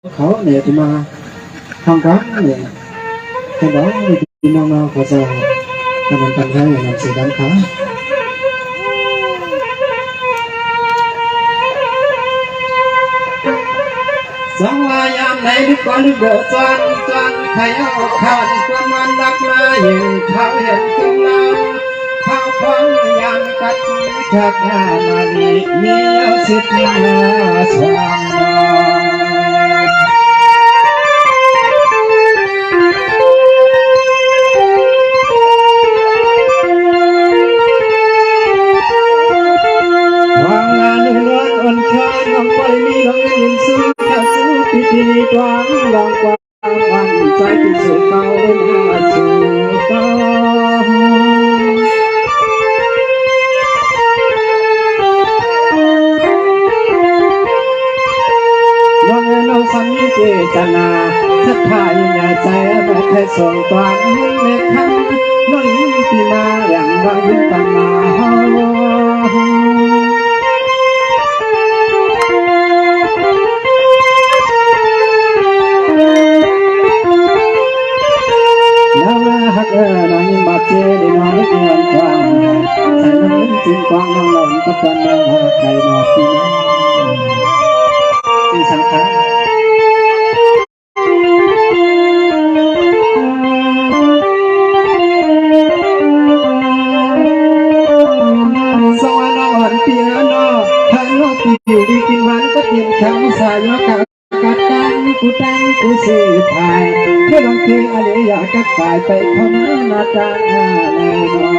khó để tụi mà không có để cái đó thì nó có giờ là mình cần phải làm sự đáng khó song hoa yam này đức có đức độ toan toan thay áo khăn quân man đắp la hiện thao hiện cung lao thao khoáng yam cắt chặt hà mà đi nhớ xịt mà sang đi toán lòng qua hoàn trái từ sự cao mà sự cao lòng nâu xanh như thế tàn à thất thải nhà trái mà thay sòng toán mê khăn nó những khi mà làm vang những tàn mà nangin baca di mana tuan tuan, saya nangin simpang nang ketan nang kai nasi si sangka. Soal nang piano, halo piu di kinwan ketin kang saya katakan kutan kusi pai, kedong ki aliyah kakai pai kona natan haleno.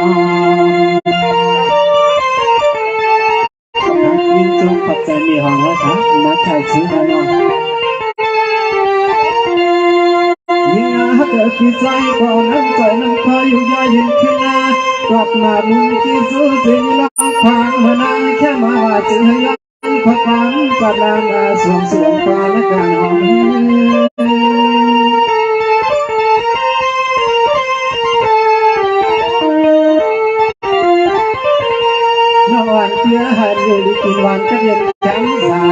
Nhìn chung Phật dạy mì hoàng hóa thác, nát chai chứ hà nọ. Nhưng hắc ở khi dạy có nâng dạy nâng khơi yêu gia nhìn khi na, quạt mà mừng khi giữ dinh lòng khoang mà năng khẽ mà hòa chữ hơi lắm. Khó khăn quạt làm xuống xuống qua nó càng hòm nó hoàn kia hạt người đi kinh hoàn các điện trắng già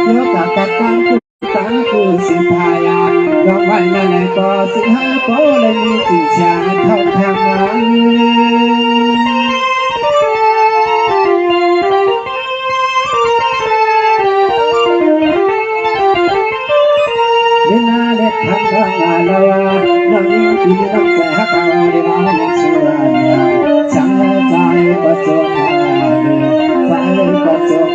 nhớ cả các con cũng tán cụ xin thai à gặp vậy này có sự hơi có lên như tình trạng thật thang thằng lao nâng đi nâng sẽ hát cao đi vào những sự nhà chẳng trái bất xuân trái bất xuân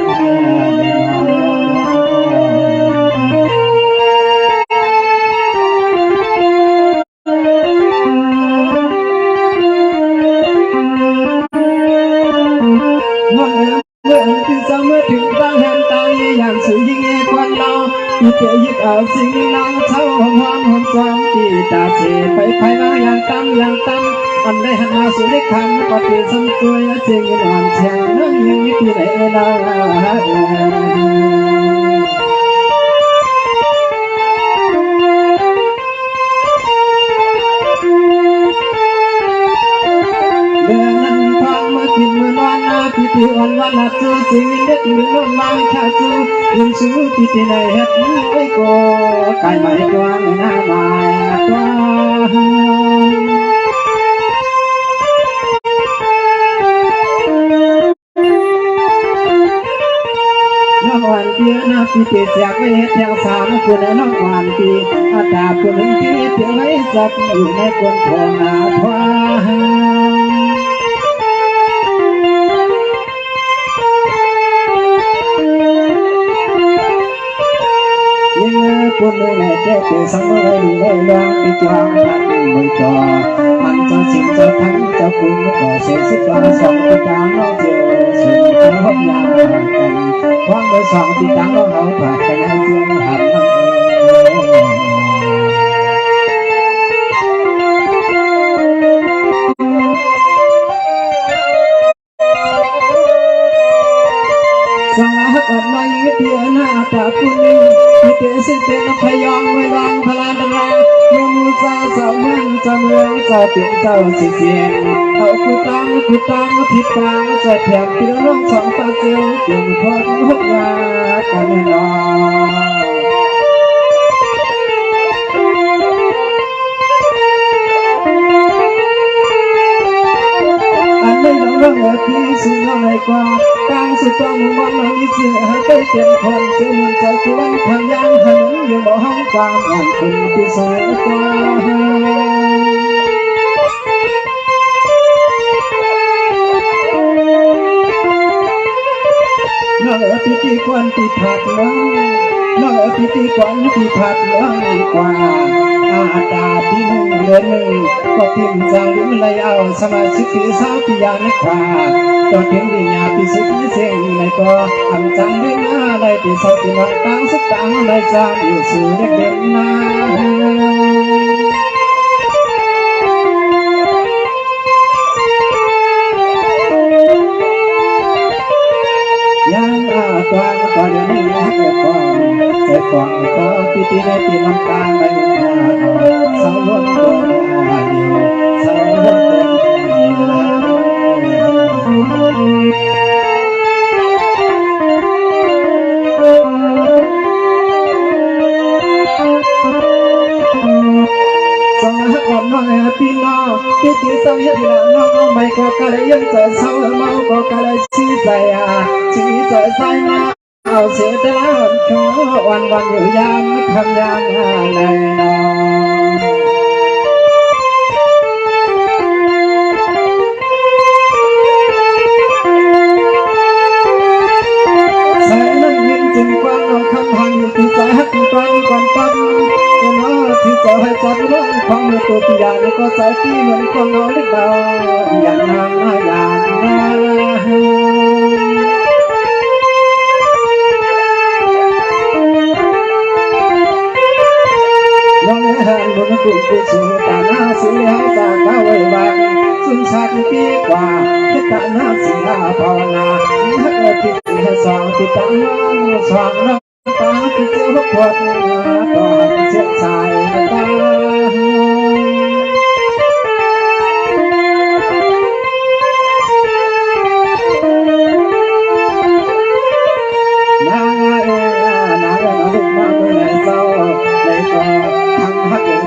เกี่ยวยึดเอาสิ่งนั้นเท่าห้องห้องจอมที่ตาเสียไปมาอย่างตั้มอันได้หันมาสู่ได้คำปฏิสัมตัวจริงนอนเชียงนั่งยังมีที่ไหนเราเดินนั่งฟังมากินมือนอนนาพิธีอ่อนวันละจูสิ่งเด็ดมือนอนมาชาจูยังสู้พิธีในเฮ็ดไว้ก็กายไม่กว้างหน้าไม่กว้างน้องวันเพียนาพิธีเสียกไว้เฮ็ดอย่างสามคนน้องวันปีอาตาคนหนึ่งที่เพียงไว้จับอยู่ในคนทองอาทวาquân nơi này để từ sáng mới đi nơi loang đi cho hắn mới cho hắn cho xin cho thắng cho quân nó có sẽ sức cho xong cái tráng nó chưa xin cho hấp nhà khoan mới xong thì tráng nó hậu phạt cái hai dương hạt sang hát ở đây tiền hạ trả quânเตสิเตนพยองไม่ลังพลานดราเมื่อมูซาเจ้ามันจะเมืองจะเป็นเจ้าสิเสียงเอาคุตังผิดตังจะแถมพี่น้องสองตาเจียวเกี่ยวพอดหัวกันแน่นอน สุดน้อยกว่าตั้งสุดต้องมุ่งมั่นมีเสือให้ไปเต็มคนเจ้ามันใจควรทำยังให้เหมือนอยู่บ่ห้องความอ่อนคนที่สวยกว่าน้องพิธีกรที่ผัดน้องพิธีกรที่ผัดน้องกว่าอาดาที่หนึ่งเดือนหนึ่งก็พิมพ์จางลิ้มเลยเอาสมาชิกปีสาวปียานักข่าตอนเพียงดีญาปีสุดเสียงในก็อันจังเรื่องหน้าในปีสาวปีน้อยตั้งสักตั้งในจางอยู่สู่เด็กเด็กนายังกวางก็เดี๋ยวนี้นะเกิดก่อนแต่ก่อนก็ปีในปีลำตาไปสาววนเดินสาววนเดินสมัยก่อนน้องพี่น้องที่ที่สาวยันน้องไม่ก็กะเลยยังเจอสาวเมาก็กะเลยชี้ใจชี้ใจใส่มาเอาเสียแต่ละวันวันอยู่ยามคำยามอะไรน้องใส่นั้นเห็นจึงกว้างเอาคำพังที่ใจหักกว้างก่อนตั้งก็น้อที่จะให้จับเรื่องของมือตัวปียาแล้วก็ใจที่เหมือนคนเอาเล็กเบาอย่างนั้นอย่างนั้นน้องเห็นบนกุศลสุตานาสีหาจากข้าไว้บ้างสุนชาติปีกว่าเทตานาสีหาภาวนาฮักเอติให้สองติดตั้งสองน้ำตาที่เจ้าพอดต่อเสียใจตา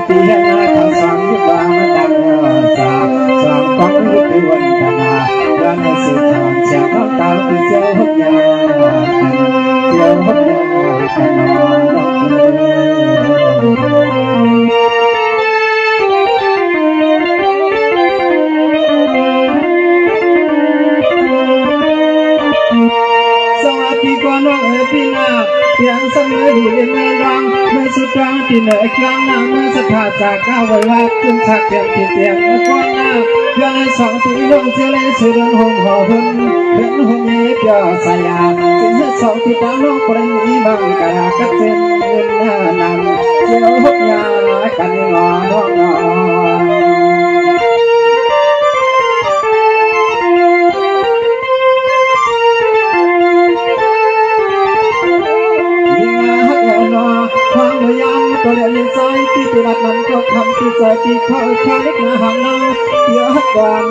ที่ให้นาทางสามยุบามาดังสามสามก้อนยุบวันธนาด้านสุดทางเสียงน้ำตาที่เจ้าหกยาเจ้าหกยาขนมสวัสดีก่อนน้องพี่นาเพียงสมัยดูเรียนไม่ร้องไม่สุดกลางที่เหนือกลางน้ำไม่สะท้าจากก้าวไว้ว่าขึ้นชักเตียงที่เตียงมาก่อนหน้าเพื่อนสองปีน้องเจริญสุดหงห่อหุ่นเพื่อนหงเงี้ยเปียสายาสิ่งที่สองที่ตาน้องปริมีบางกายกัดเส้นเงินหน้านั้นเจ้าหกยากันงอน้องน้องความพยายามก็เรียนใจที่ติดมันก็ทำที่ใจที่เขาแค่เล็กน้อยน้องเดี๋ยวก่อน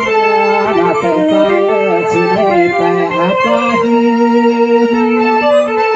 น่าใจใจชื่อแม่แต่อาจารย์